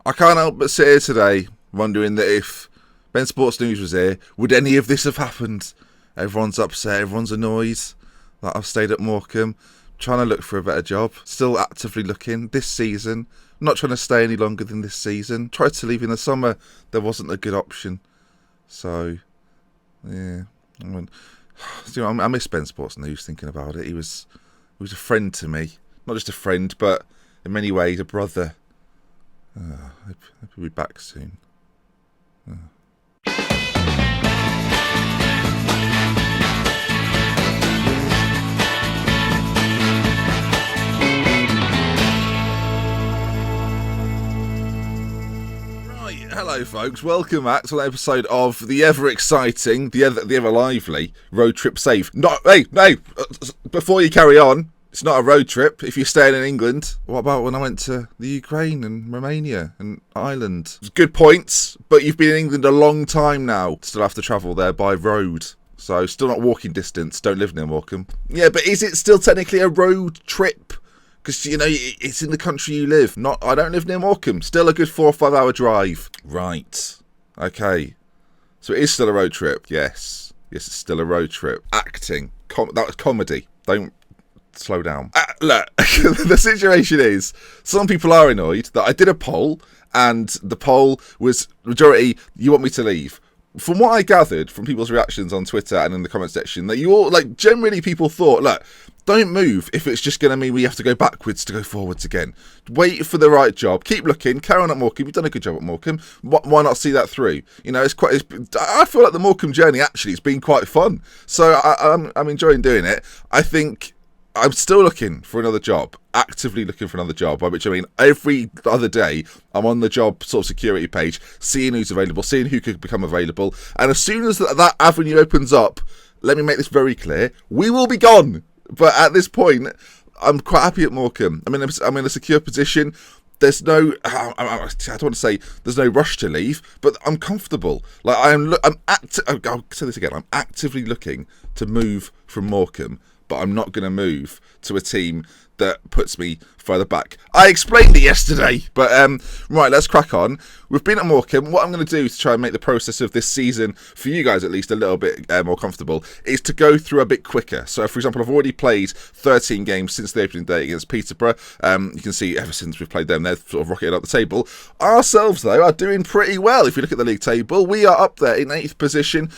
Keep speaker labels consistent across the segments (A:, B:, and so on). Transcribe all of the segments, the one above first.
A: I can't help but sit here today wondering that if Ben Sports News was here, would any of this have happened? Everyone's upset, everyone's annoyed that I've stayed at Morecambe, trying to look for a better job, still actively looking this season, not trying to stay any longer than this season. Tried to leave in the summer, there wasn't a good option. So, yeah, I miss Ben Sports News thinking about it. He was a friend to me, not just a friend, but in many ways a brother. Hope he'll be back soon. Hello folks, welcome back to an episode of the ever exciting, the ever lively Road Trip Save. Hey, before you carry on, it's not a road trip if you're staying in England. What about when I went to the Ukraine and Romania and Ireland? Good points, but you've been in England a long time now. Still have to travel there by road. So still not walking distance, don't live near Morecambe. Yeah, but is it still technically a road trip? Because, you know, it's in the country you live. I don't live near Morecambe. Still a good 4 or 5 hour drive. Right. Okay. So it is still a road trip. Yes. Yes, it's still a road trip. Acting. That was comedy. Don't slow down. Look, the situation is, some people are annoyed that I did a poll, and the poll was majority, you want me to leave. From what I gathered from people's reactions on Twitter and in the comment section, that you all, generally people thought, look, don't move if it's just going to mean we have to go backwards to go forwards again. Wait for the right job. Keep looking. Carry on at Morecambe. You've done a good job at Morecambe. Why not see that through? You know, I feel like the Morecambe journey actually has been quite fun. So I'm enjoying doing it. I think I'm still looking for another job, actively looking for another job, by which I mean every other day I'm on the job sort of security page, seeing who's available, seeing who could become available. And as soon as that avenue opens up, let me make this very clear, we will be gone. But at this point, I'm quite happy at Morecambe. I'm in a secure position. There's no, I don't want to say there's no rush to leave, but I'm comfortable. I'll say this again. I'm actively looking to move from Morecambe, but I'm not going to move to a team that puts me further back. I explained it yesterday, but right, let's crack on. We've been at Morecambe. What I'm going to do to try and make the process of this season, for you guys at least, a little bit more comfortable, is to go through a bit quicker. So, for example, I've already played 13 games since the opening day against Peterborough. You can see ever since we've played them, they're sort of rocketed up the table. Ourselves, though, are doing pretty well. If you look at the league table, we are up there in 8th position.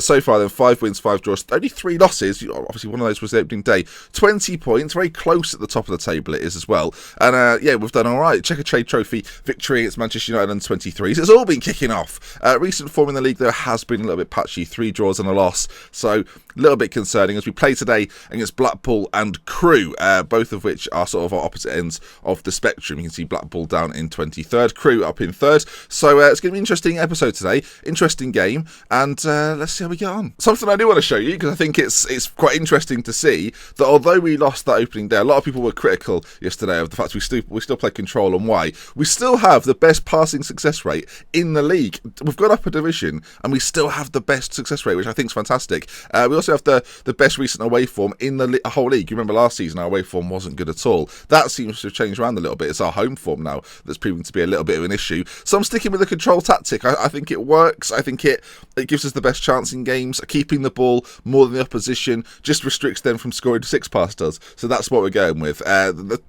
A: So far, then, 5 wins, 5 draws, only 3 losses. Obviously, one of those was the opening day. 20 points, very close at the top of the table it is as well. And yeah, we've done all right. Checker Trade Trophy victory against Manchester United under 23s. It's all been kicking off. Recent form in the league, though, has been a little bit patchy. 3 draws and a loss. So, a little bit concerning as we play today against Blackpool and Crewe, both of which are sort of opposite ends of the spectrum. You can see Blackpool down in 23rd, Crewe up in 3rd. So, it's going to be an interesting episode today. Interesting game. And let's see how we get on. Something I do want to show you, because I think it's quite interesting to see that although we lost that opening day, a lot of people were critical yesterday of the fact we still play control and why. We still have the best passing success rate in the league. We've gone up a division and we still have the best success rate, which I think is fantastic. We also have the best recent away form in the whole league. You remember last season our away form wasn't good at all. That seems to have changed around a little bit. It's our home form now that's proving to be a little bit of an issue. So I'm sticking with the control tactic. I think it works. I think it gives us the best chance in games. Keeping the ball more than the opposition just restricts them from scoring 6 past us. So that's what we're going with. The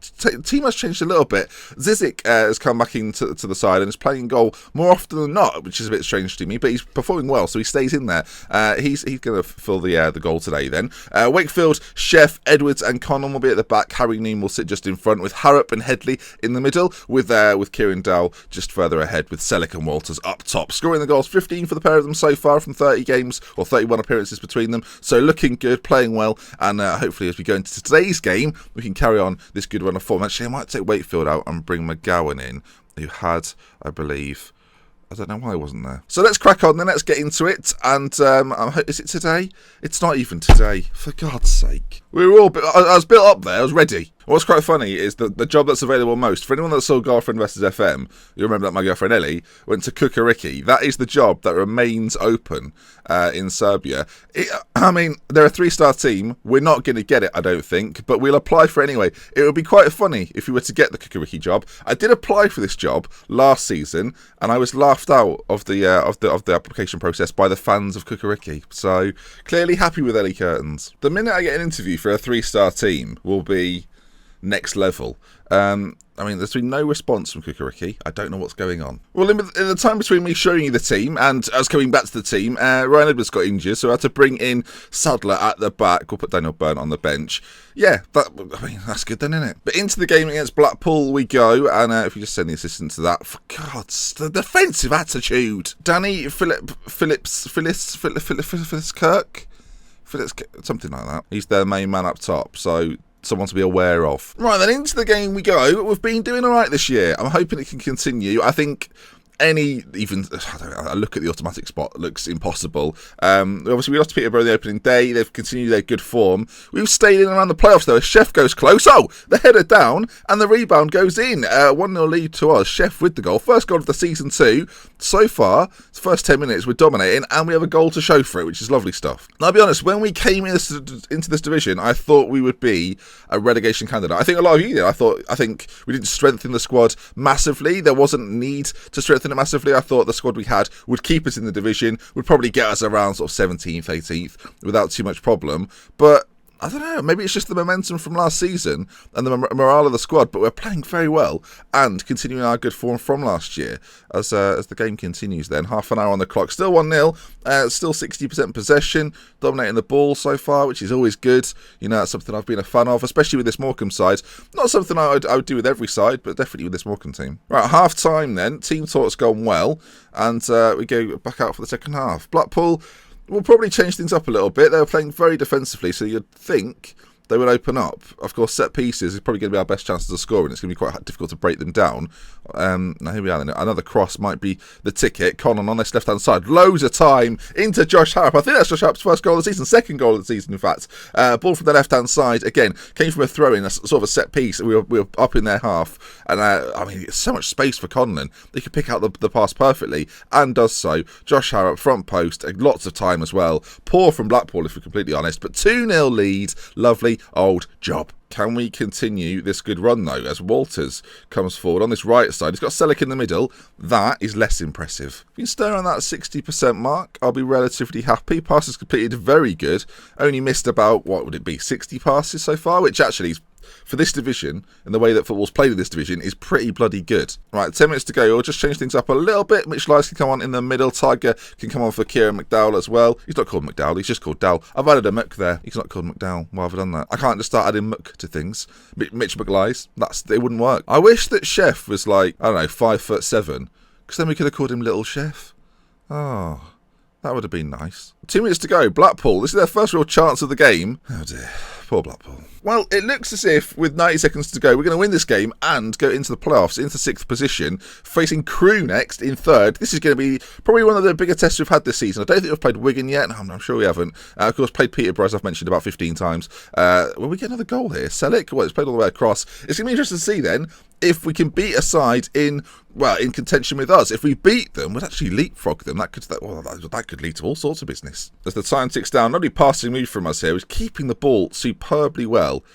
A: team has changed a little bit. Zizic has come back into the side and is playing goal more often than not, which is a bit strange to me, but he's performing well, so he stays in there. He's going to fill the goal today then. Wakefield, Sheff, Edwards and Connon will be at the back. Harry Neem will sit just in front with Harrop and Headley in the middle, with Kieran Dowell just further ahead with Selleck and Walters up top. Scoring the goals, 15 for the pair of them so far from 30 games, or 31 appearances between them, so looking good, playing well, and hopefully as we go into today's game, we can carry on this good run of form. Actually, I might take Wakefield out and bring McGowan in, who had, I believe, I don't know why I wasn't there. So let's crack on then, let's get into it. And is it today? It's not even today, for God's sake. We were all, I was built up there, I was ready. What's quite funny is that the job that's available most, for anyone that saw Girlfriend vs. FM, you remember that my girlfriend Ellie went to Kukariki. That is the job that remains open in Serbia. They're a 3-star team. We're not going to get it, I don't think, but we'll apply for it anyway. It would be quite funny if we were to get the Kukariki job. I did apply for this job last season, and I was laughed out of the application process by the fans of Kukariki. So clearly happy with Ellie Curtains. The minute I get an interview for a 3-star team will be next level. There's been no response from Kukariki. I don't know what's going on. Well, in the time between me showing you the team and us coming back to the team, Ryan Edwards got injured, so I had to bring in Sadler at the back. We'll put Daniel Byrne on the bench. Yeah, that's good then, isn't it? But into the game against Blackpool we go, and if you just send the assistant to that, for God's, the defensive attitude. Danny Phillips Kirk, something like that. He's their main man up top, so someone to be aware of. Right, then into the game we go. We've been doing all right this year. I'm hoping it can continue. I think a look at the automatic spot looks impossible. Obviously, we lost to Peterborough the opening day. They've continued their good form. We've stayed in around the playoffs, though. Chef goes close. Oh, the header down, and the rebound goes in. 1-0 lead to us. Chef with the goal. First goal of the season 2. So far, the first 10 minutes, we're dominating, and we have a goal to show for it, which is lovely stuff. Now, I'll be honest, when we came into this division, I thought we would be a relegation candidate. I think a lot of you did. I think we didn't strengthen the squad massively. There wasn't need to strengthen it massively. I thought the squad we had would keep us in the division, would probably get us around sort of 17th, 18th without too much problem. But I don't know, maybe it's just the momentum from last season and the morale of the squad, but we're playing very well and continuing our good form from last year as the game continues then. Half an hour on the clock, still 1-0, still 60% possession, dominating the ball so far, which is always good. That's something I've been a fan of, especially with this Morecambe side. Not something I would do with every side, but definitely with this Morecambe team. Right, half time then, team talk's gone well, and we go back out for the second half. Blackpool will probably change things up a little bit. They were playing very defensively, so you'd think they would open up. Of course, set pieces is probably going to be our best chances of scoring. It's going to be quite difficult to break them down. Now here we are then. Another cross might be the ticket. Conan on this left-hand side. Loads of time into Josh Harrop. I think that's Josh Harrop's first goal of the season. Second goal of the season, in fact. Ball from the left-hand side. Again, came from a throw-in, a sort of a set piece. We were up in their half. And, it's so much space for Conan. They could pick out the pass perfectly, and does so. Josh Harrop, front post. Lots of time as well. Poor from Blackpool, if we're completely honest. But 2-0 lead. Lovely old job. Can we continue this good run, though, as Walters comes forward on this right side? He's got Selleck in the middle. That is less impressive. If you stay around that 60% mark, I'll be relatively happy. Passes completed, very good. Only missed about, 60 passes so far, which actually is, for this division, and the way that football's played in this division, is pretty bloody good. Right, 10 minutes to go. We'll just change things up a little bit. Mitch Lyles can come on in the middle. Tiger can come on for Kieran McDowell as well. He's not called McDowell, he's just called Dowell. I've added a Mc there. He's not called McDowell. Why have I done that? I can't just start adding Mc to things. Mitch McLyes. It wouldn't work. I wish that Chef was 5'7", because then we could have called him Little Chef. Oh, that would have been nice. 2 minutes to go. Blackpool. This is their first real chance of the game. Oh dear. Poor Blackpool. Well, it looks as if with 90 seconds to go, we're going to win this game and go into the playoffs, into 6th position, facing Crewe next in 3rd. This is going to be probably one of the bigger tests we've had this season. I don't think we've played Wigan yet. I'm sure we haven't. Of course, played Peterborough, as I've mentioned, about 15 times. Will we get another goal here? Selleck? Well, it's played all the way across. It's going to be interesting to see then if we can beat a side in contention with us. If we beat them, we'd actually leapfrog them. That could lead to all sorts of business. As the time ticks down, not only passing move from us here, is keeping the ball superbly well.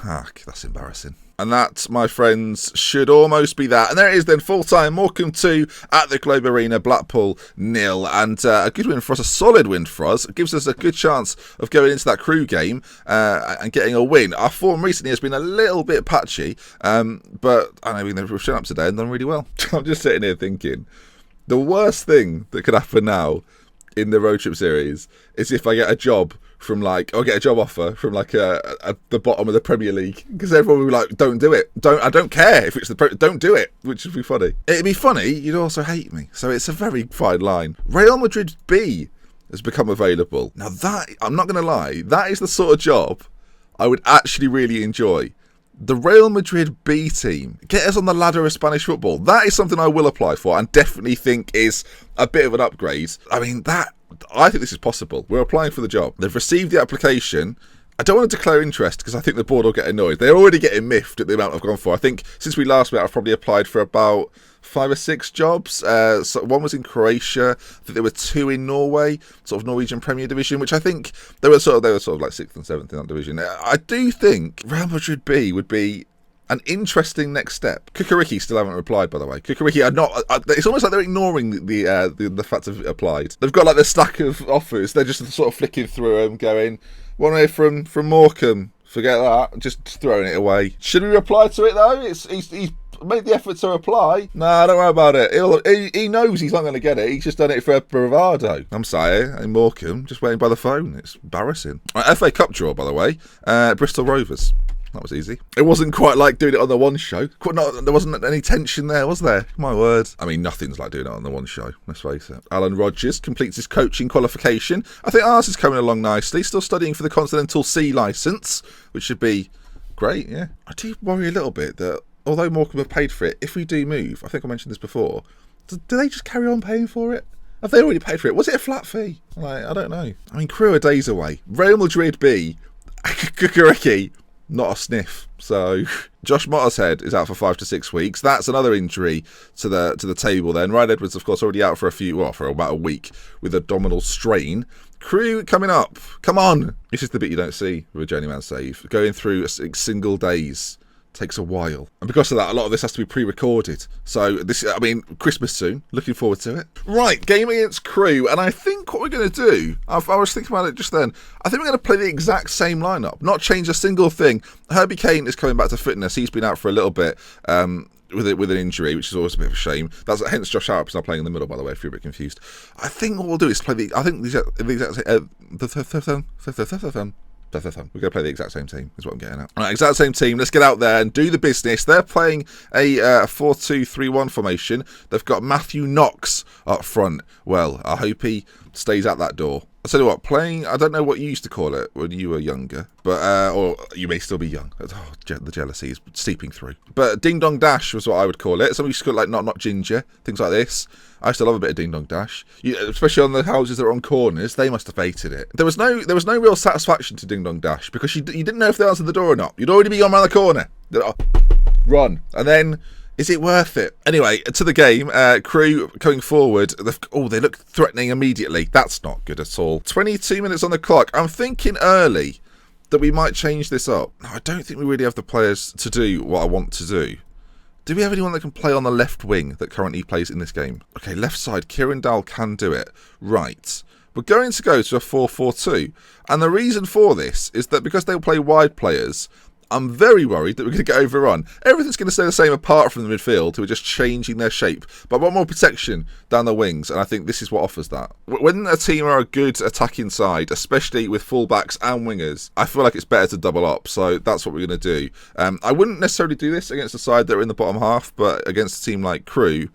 A: That's embarrassing. And that, my friends, should almost be that. And there it is then, full-time, Morecambe 2 at the Globe Arena, Blackpool 0. And a good win for us, a solid win for us. It gives us a good chance of going into that Crewe game and getting a win. Our form recently has been a little bit patchy, but I know we've shown up today and done really well. I'm just sitting here thinking, the worst thing that could happen now in the Road Trip series is if I get a job from I'll get a job offer from the bottom of the Premier League, because everyone will be like, don't do it, I don't care if it's don't do it, which would be funny. It'd be funny, you'd also hate me, so it's a very fine line. Real Madrid B has become available. Now that, I'm not going to lie, that is the sort of job I would actually really enjoy. The Real Madrid B team, get us on the ladder of Spanish football. That is something I will apply for and definitely think is a bit of an upgrade. I think this is possible. We're applying for the job. They've received the application I don't want to declare interest because I think the board will get annoyed. They're already getting miffed at the amount I've gone for. I think since we last met, I've probably applied for about 5 or 6 jobs. So one was in Croatia. I think there were 2 in Norway, sort of Norwegian Premier Division, which I think they were sort of like 6th and 7th in that division. I do think Real Madrid B would be an interesting next step. Kukuriki still haven't replied, by the way. Kukuriki are not. It's almost like they're ignoring the fact of it applied. They've got like the stack of offers. They're just sort of flicking through them, going, "Want to hear from Morecambe? Forget that." Just throwing it away. Should we reply to it though? He's made the effort to reply. Nah, don't worry about it. He knows he's not going to get it. He's just done it for bravado. I'm sorry, in Morecambe, just waiting by the phone. It's embarrassing. Right, FA Cup draw, by the way. Bristol Rovers. That was easy. It wasn't quite like doing it on the one show. There wasn't any tension there, was there? My word. I mean, nothing's like doing it on the one show, let's face it. Alan Rodgers completes his coaching qualification. I think ours is coming along nicely. Still studying for the Continental C licence, which should be great, yeah. I do worry a little bit that, although Morecambe have paid for it, if we do move, I think I mentioned this before, do they just carry on paying for it? Have they already paid for it? Was it a flat fee? I don't know. I mean, Crewe are days away. Real Madrid B, Kukuriki, not a sniff. So Josh Mottershead is out for 5 to 6 weeks. That's another injury to the table then. Ryan Edwards, of course, already out for about a week with abdominal strain. Crewe coming up. Come on. This is the bit you don't see with a journeyman save. Going through single days takes a while, and because of that, a lot of this has to be pre-recorded. So Christmas soon. Looking forward to it. Right, game against Crewe, and I think what we're going to do, I was thinking about it just then, I think we're going to play the exact same lineup, not change a single thing. Herbie Kane is coming back to fitness. He's been out for a little bit with an injury, which is always a bit of a shame. That's hence Josh Harrop's not playing in the middle, by the way, if you're a bit confused. I think what we'll do is play the we're going to play the exact same team, is what I'm getting at. All right, exact same team. Let's get out there and do the business. They're playing a 4-2-3-1 formation. They've got Matthew Knox up front. Well, I hope he stays at that door. I'll tell you what, I don't know what you used to call it when you were younger, but or you may still be young. Oh, the jealousy is seeping through. But Ding Dong Dash was what I would call it. Somebody used to call it like not ginger, things like this. I used to love a bit of Ding Dong Dash, especially on the houses that are on corners. They must have hated it. There was no real satisfaction to Ding Dong Dash because you didn't know if they answered the door or not. You'd already be gone around the corner. Run, and then is it worth it? Anyway, to the game. Crewe going forward. They look threatening immediately. That's not good at all. 22 minutes on the clock. I'm thinking early that we might change this up. No, I don't think we really have the players to do what I want to do. Do we have anyone that can play on the left wing that currently plays in this game? Okay, left side, Kieran Dowell can do it. Right. We're going to go to a 4-4-2. And the reason for this is that because they'll play wide players, I'm very worried that we're going to get overrun. Everything's going to stay the same apart from the midfield, who are just changing their shape. But I want more protection down the wings, and I think this is what offers that. When a team are a good attacking side, especially with fullbacks and wingers, I feel like it's better to double up. So that's what we're going to do. I wouldn't necessarily do this against a side that are in the bottom half, but against a team like Crewe,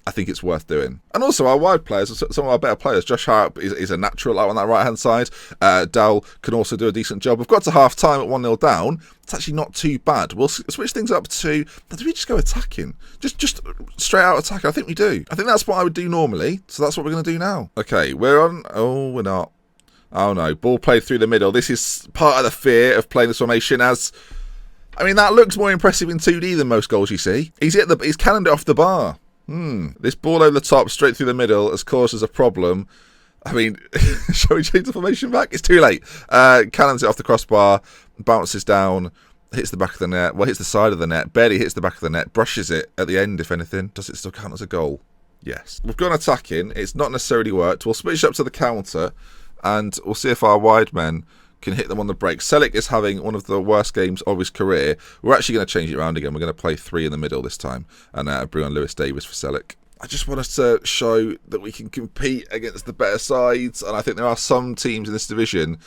A: I think it's worth doing. And also our wide players, some of our better players. Josh Harrop is a natural out on that right hand side. Dowell can also do a decent job. We've got to half time at 1-0 down. It's actually not too bad. We'll switch things up to, do we just go attacking? Just straight out attacking? I think we do. I think that's what I would do normally. So that's what we're going to do now. Okay, we're on. Oh, we're not. Oh no, ball played through the middle. This is part of the fear of playing this formation as, I mean, that looks more impressive in 2D than most goals you see. He's cannoned it off the bar. This ball over the top, straight through the middle, has caused us a problem. I mean, shall we change the formation back? It's too late. Cannons it off the crossbar, bounces down, hits the back of the net. Well, hits the side of the net, barely hits the back of the net, brushes it at the end, if anything. Does it still count as a goal? Yes. We've gone attacking. It's not necessarily worked. We'll switch up to the counter, and we'll see if our wide men can hit them on the break. Selic is having one of the worst games of his career. We're actually going to change it around again. We're going to play 3 in the middle this time and bring on Lewis Davis for Selic. I just want us to show that we can compete against the better sides, and I think there are some teams in this division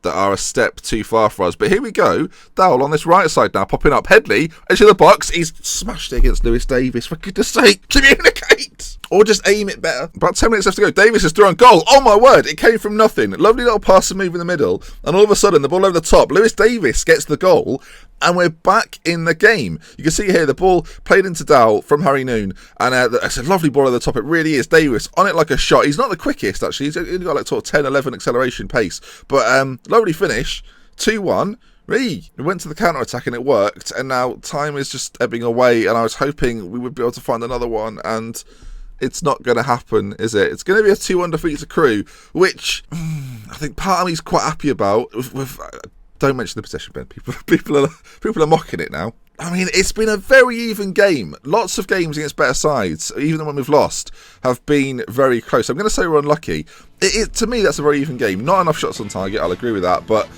A: that are a step too far for us. But here we go. Dowell on this right side now, popping up. Headley, edge of the box. He's smashed it against Lewis Davis. For goodness sake, communicate! Or just aim it better. About 10 minutes left to go. Davis is through on goal. Oh my word, it came from nothing. Lovely little pass and move in the middle. And all of a sudden, the ball over the top. Lewis Davis gets the goal. And we're back in the game. You can see here the ball played into Dowell from Harry Noon. And it's a lovely ball over the top. It really is. Davis on it like a shot. He's not the quickest, actually. He's only got like sort of 10, 11 acceleration pace. But lovely finish. 2-1. We went to the counter-attack and it worked, and now time is just ebbing away, and I was hoping we would be able to find another one, and it's not going to happen, is it? It's going to be a 2-1 defeat to Crew, which I think part of me is quite happy about. Don't mention the possession, Ben. People are mocking it now. I mean, it's been a very even game. Lots of games against better sides, even the one we've lost, have been very close. I'm going to say we're unlucky. To me, that's a very even game. Not enough shots on target, I'll agree with that, but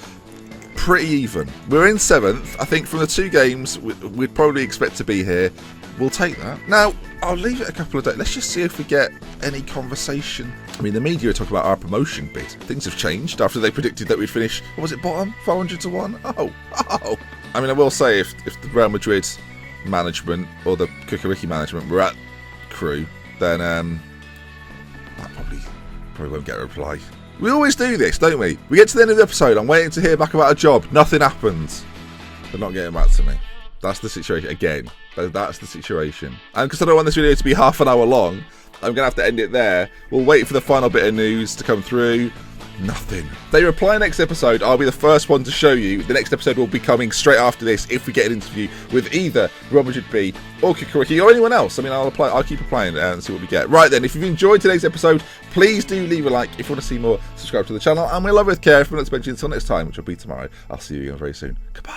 A: pretty even. We're in 7th. I think from the 2 games, we'd probably expect to be here. We'll take that. Now, I'll leave it a couple of days. Let's just see if we get any conversation. I mean, the media are talking about our promotion bid. Things have changed after they predicted that we'd finish, what was it, bottom? 400 to 1? Oh. I mean, I will say, if the Real Madrid management or the Kukuriki management were at Crew, then that probably won't get a reply. We always do this, don't we? We get to the end of the episode, I'm waiting to hear back about a job. Nothing happens. They're not getting back to me. That's the situation. Again, that's the situation. And because I don't want this video to be half an hour long, I'm going to have to end it there. We'll wait for the final bit of news to come through. Nothing. They reply next episode. I'll be the first one to show you. The next episode will be coming straight after this if we get an interview with either Real Madrid B or Kukuriki or anyone else. I mean, I'll keep applying and see what we get. Right then, if you've enjoyed today's episode, please do leave a like. If you want to see more, subscribe to the channel. And we'll love with care if we're not to mention until next time, which will be tomorrow. I'll see you again very soon. Goodbye.